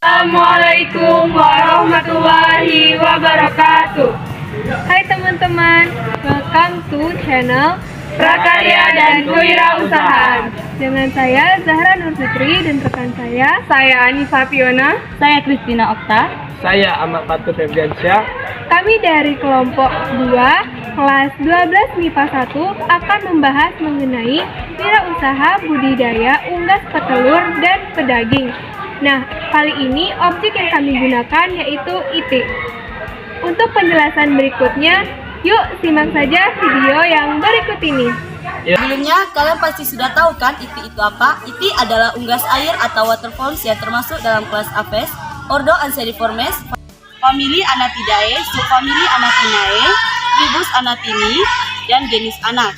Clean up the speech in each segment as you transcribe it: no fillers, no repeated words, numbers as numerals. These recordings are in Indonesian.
Assalamualaikum warahmatullahi wabarakatuh. Hai teman-teman, welcome to channel Prakarya dan Kewirausahaan. dengan saya Zahra Nur Fitri dan rekan saya Anissa Fiona. Saya Kristina Okta. Saya Ahmad Fatur Febriansyah. Kami dari kelompok 2 kelas 12 MIPA 1 akan membahas mengenai wirausaha budidaya unggas petelur dan pedaging. Nah, kali ini objek yang kami gunakan yaitu itik. Untuk penjelasan berikutnya, yuk simak saja video yang berikut ini. Sebelumnya, kalian pasti sudah tahu kan itik itu apa? Itik adalah unggas air atau waterforms yang termasuk dalam kelas Apes, ordo Anseriformes, famili Anatidae, subfamili Anatinae, tribus Anatini, dan genus Anas.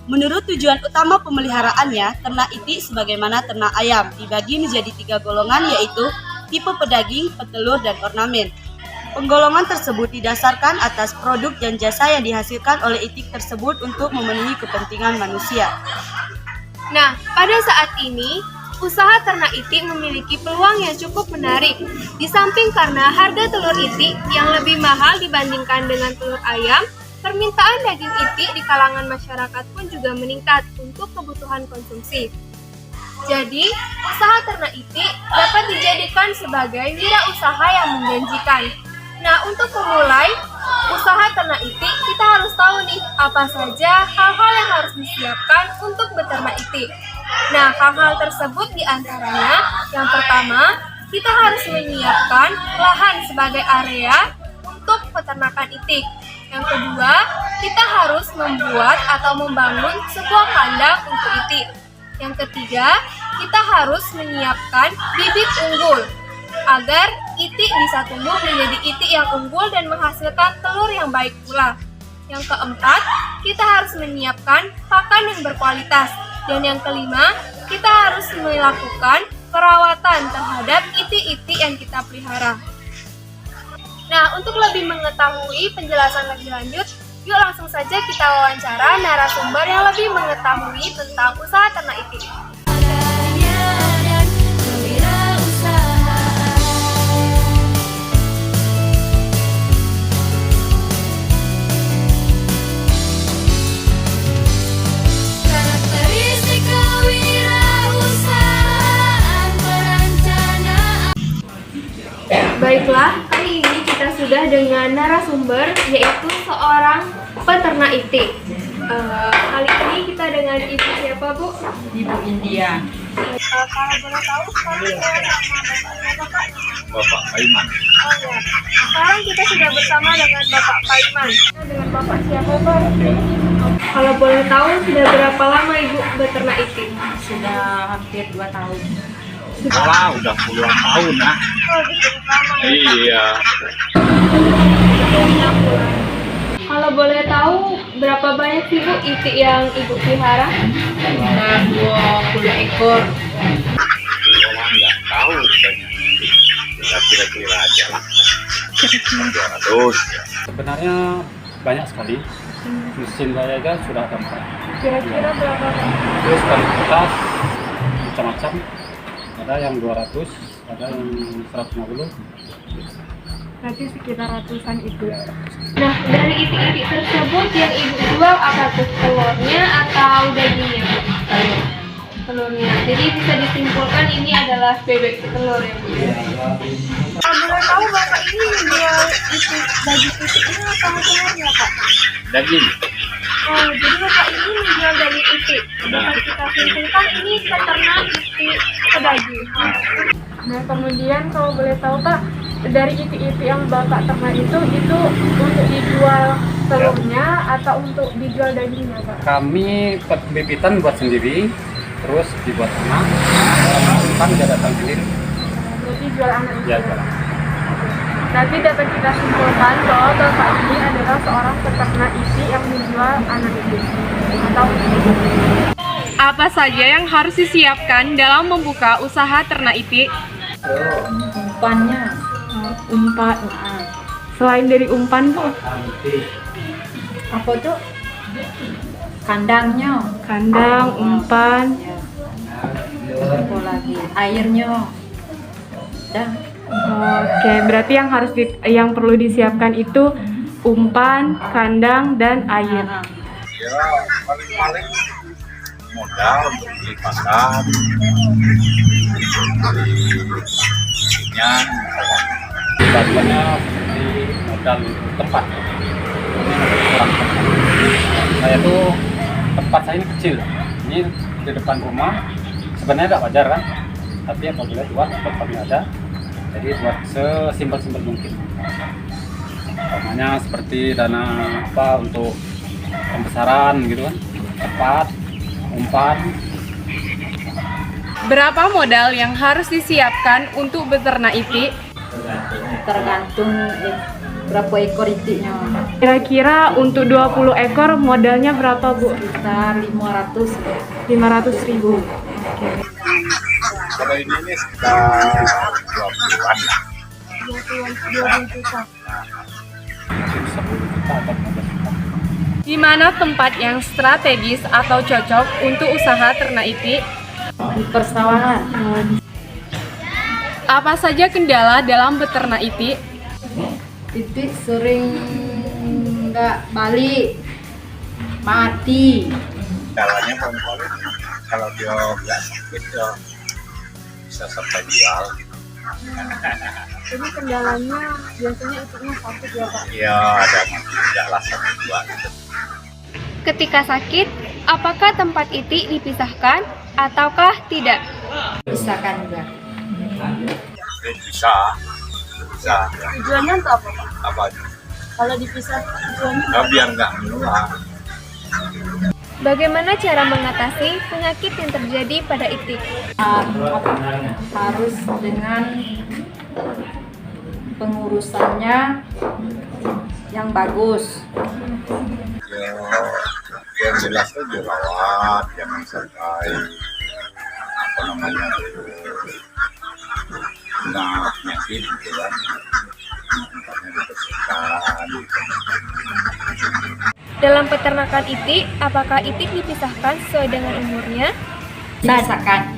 Menurut tujuan utama pemeliharaannya, ternak itik sebagaimana ternak ayam dibagi menjadi 3 golongan, yaitu tipe pedaging, petelur, dan ornamen. Penggolongan tersebut didasarkan atas produk dan jasa yang dihasilkan oleh itik tersebut untuk memenuhi kepentingan manusia. Nah, pada saat ini, usaha ternak itik memiliki peluang yang cukup menarik. Di samping karena harga telur itik yang lebih mahal dibandingkan dengan telur ayam, permintaan daging itik di kalangan masyarakat pun juga meningkat untuk kebutuhan konsumsi. Jadi, usaha ternak itik dapat dijadikan sebagai wirausaha yang menjanjikan. Nah, untuk memulai usaha ternak itik, kita harus tahu nih apa saja hal-hal yang harus disiapkan untuk beternak itik. Nah, hal-hal tersebut diantaranya, yang pertama, kita harus menyiapkan lahan sebagai area untuk peternakan itik. Yang kedua, kita harus membuat atau membangun sebuah kandang untuk itik. Yang ketiga, kita harus menyiapkan bibit unggul agar itik bisa tumbuh menjadi itik yang unggul dan menghasilkan telur yang baik pula. Yang keempat, kita harus menyiapkan pakan yang berkualitas. Dan yang kelima, kita harus melakukan perawatan terhadap itik-itik yang kita pelihara. Nah, untuk lebih mengetahui penjelasan lebih lanjut, yuk langsung saja kita wawancara narasumber yang lebih mengetahui tentang usaha ternak itik. Baiklah, hari ini kita sudah dengan narasumber yaitu seorang peternak itik. Kali ini kita dengan ibu siapa, Bu? Ibu India. Kalau boleh tahu, Bapak Paiman. Oh ya. Sekarang kita sudah bersama dengan Bapak Paiman. Dengan Bapak siapa, Pak? Kalau boleh tahu, sudah berapa lama Ibu beternak itik? Sudah hampir 2 tahun. Wah, udah puluhan tahun nah. Oh, cukup lama. Iya. Kalau boleh tahu, berapa banyak sih Bu itik yang Ibu pelihara? Sudah 20 ekor. Orang nggak tahu banyak. Tinggal kira-kira aja lah. 200. Sebenarnya banyak sekali. Mesin saya aja sudah ada 4. Kira-kira berapa? Terus kualitas macam-macam. Ada yang 200, ada yang 150. Berarti sekitar ratusan itu. Nah, dari itik-itik tersebut yang Ibu jual apa tuh? Telurnya atau dagingnya? Telurnya. Jadi bisa disimpulkan ini adalah bebek telur ya, Bu. Kalau boleh tahu Bapak ini menjual itik daging itiknya atau telurnya, Pak? Daging. Oh, jadi Bapak ini menjual daging itik. Dapat kita simpulkan ini peternak itik pedaging. Nah, kemudian kalau boleh tahu Pak, dari itik-itik yang Bapak ternak itu untuk dijual telurnya atau untuk dijual dagingnya, Pak? Kami bibitan buat sendiri, terus dibuat anak. Kan dia datang sendiri. Berarti jual anak itu. Ya, jual. Berarti dapat kita simpulkan bahwa Bapak ini adalah seorang peternak itik yang menjual anak itik. Atau apa saja yang harus disiapkan dalam membuka usaha ternak itik? Umpannya, umpan. Selain dari umpan, Bu? Apa tuh? Kandangnya. Kandang, umpan. Apa lagi? Airnya. Oke, berarti yang perlu disiapkan itu umpan, kandang, dan air. Ya paling-paling modal untuk beli pakan, beli ikan. Bantuannya seperti modal tempat. Kurang tempat. Saya tuh tempat saya ini kecil. Ini di depan rumah. Sebenarnya nggak wajar kan? Tapi apabila buat tempatnya ada, jadi buat sesimpel-simpel mungkin. Namanya seperti dana apa untuk pembesaran gitu kan, tempat, umpan. Berapa modal yang harus disiapkan untuk beternak itik? Tergantung berapa ekor itiknya. Kira-kira untuk 20 ekor modalnya berapa, Bu? Sekitar 500. 500.000. Kalau ini sekitar 20-an lah. 20 juta. Mungkin 10 juta atau 15 juta. Di mana tempat yang strategis atau cocok untuk usaha ternak itik? Di persawahan. Apa saja kendala dalam beternak itik? Itik sering nggak balik, mati. Caranya paling-paling kalau dia nggak sakit ya bisa sampai jual. Jadi kendalanya biasanya itiknya sakit ya Pak? Ya ada mati tidak lah sampai jual. Ketika sakit, apakah tempat itik dipisahkan ataukah tidak? Pisahkan juga. Bisa. Tujuannya untuk apa, Pak? Apa? Kalau dipisah tujuannya Ya, biar nggak menular. Bagaimana cara mengatasi penyakit yang terjadi pada itik? harus dengan pengurusannya yang bagus. Ya, yang jelas tuh dirawat, jangan sampai apa namanya kena penyakit gitu kan. Tempatnya dibersihkan. Dalam peternakan itik, apakah itik dipisahkan sesuai dengan umurnya? Pisahkan.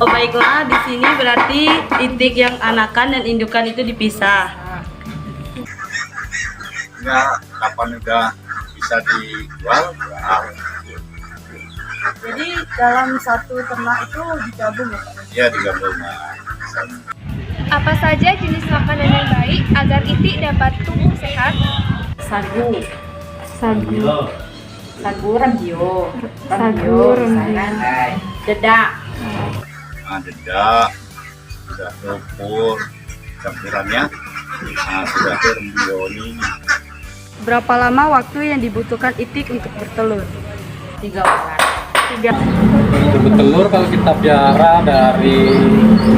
Oh baiklah, di sini berarti itik yang anakan dan indukan itu dipisah. Ya, kapan udah bisa dijual, jual. Jadi dalam satu ternak itu digabung ya Pak? Ya digabung. Apa saja jenis makanan yang baik agar itik dapat tumbuh sehat? Sagu, Sagu, ranjio, ranjio. dedak. Dedak, sudah lumpur, campurannya, sudah terbioni. Berapa lama waktu yang dibutuhkan itik untuk bertelur? 3 bulan. Untuk bertelur kalau kita piara dari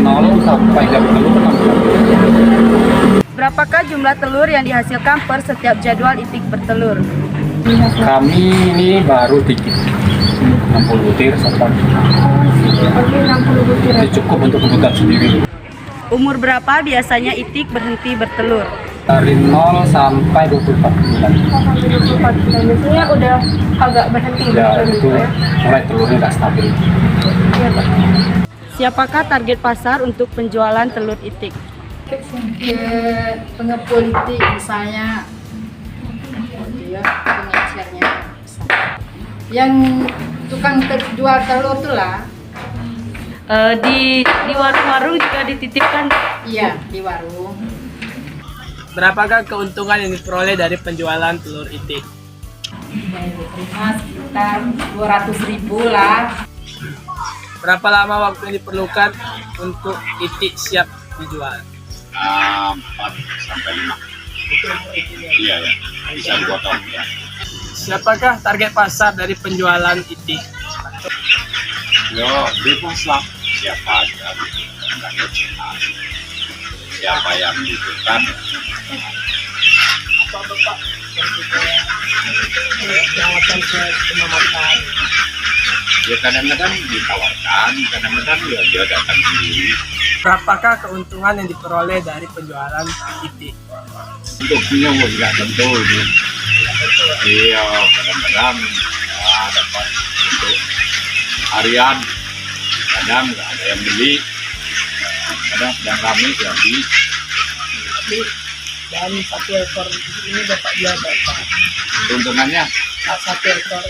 0 sampai dia bertelur 6 bulan. Berapakah jumlah telur yang dihasilkan per setiap jadwal itik bertelur? Kami ini baru dikit 60 butir sampai. Oke, 60 butir. Ini cukup untuk kebutuhan sendiri. Umur berapa biasanya itik berhenti bertelur? Dari 0 sampai 24 bulan. 24 bulan. Biasanya udah agak berhenti Ya bertelur itu ya. mulai telurnya nggak stabil. Iya, Pak. Siapakah target pasar untuk penjualan telur itik? Pengepul itik misalnya dia pengecernya yang tukang jual telur tuh lah, Di warung-warung juga dititipkan. iya di warung. Berapakah keuntungan yang diperoleh dari penjualan telur itik? Yang diterima sekitar 200.000 lah. Berapa lama waktu yang diperlukan untuk itik siap dijual? 4 sampai 5. Iya ya, bisa dipotong ya. Siapakah target pasar dari penjualan itik? Yo, bebas lah siapa aja gitu. Siapa yang dibutuhkan. Apa Bapak perawatan kemamatan? Ya kadang-kadang ditawarkan, kadang-kadang ya dia datang sendiri. Berapakah keuntungan yang diperoleh dari penjualan itik? Untuknya nggak tentu gitu. Iya, kadang-kadang ya, dapat untuk harian, kadang nggak ada yang beli. kadang sedang ramai jadi. Dan 1 ekor ini dapat jual berapa? Keuntungannya 1 ekor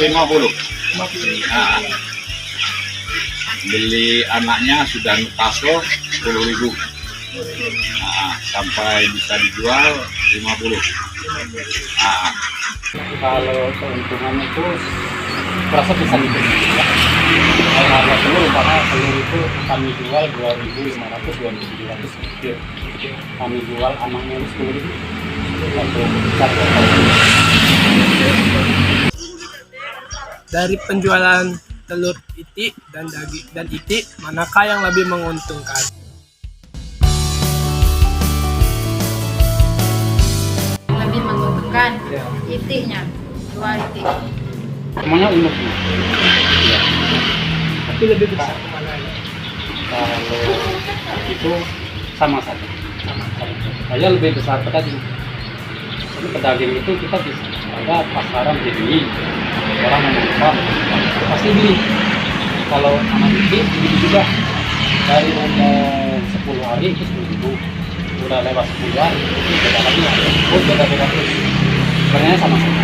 50. 50. Nah, beli anaknya sudah taso 10.000. Nah, sampai bisa dijual 50. Nah, Kalau keuntungan itu berasa bisa diterima. Kalau harga telur, karena telur itu kami jual 2.500, 2.700. Kami jual anaknya 10.000. Satu besar. Dari penjualan telur itik dan daging dan itik, manakah yang lebih menguntungkan? Lebih menguntungkan Ya. itiknya, jual itik. Semuanya unik. Ya. Tapi lebih besar kemana ya? Kalau itu sama saja. Saya lebih besar pedaging. Jadi pedaging itu kita bisa ada pasaran beli, orang menonton pasti beli. Kalau anak itik beli juga dari umur 10 hari itu 10.000. Udah lewat 10 hari itu beda lagi. Beda terus. Sebenarnya sama saja.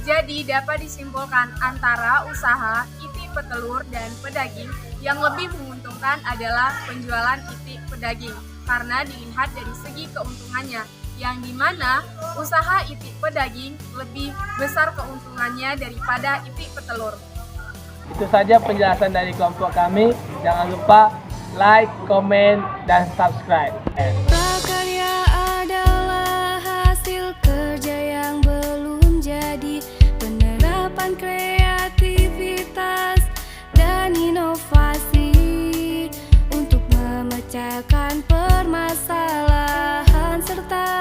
Jadi dapat disimpulkan antara usaha itik petelur dan pedaging yang lebih menguntungkan adalah penjualan itik pedaging karena dilihat dari segi keuntungannya, yang dimana usaha itik pedaging lebih besar keuntungannya daripada itik petelur. Itu saja penjelasan dari kelompok kami. Jangan lupa like, komen, dan subscribe. Prakarya adalah hasil kerja yang belum jadi. Penerapan kreativitas dan inovasi untuk memecahkan permasalahan serta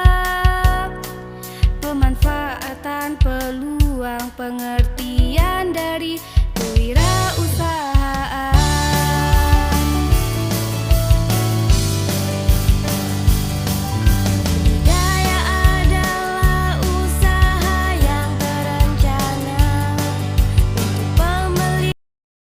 pemanfaatan peluang pengertian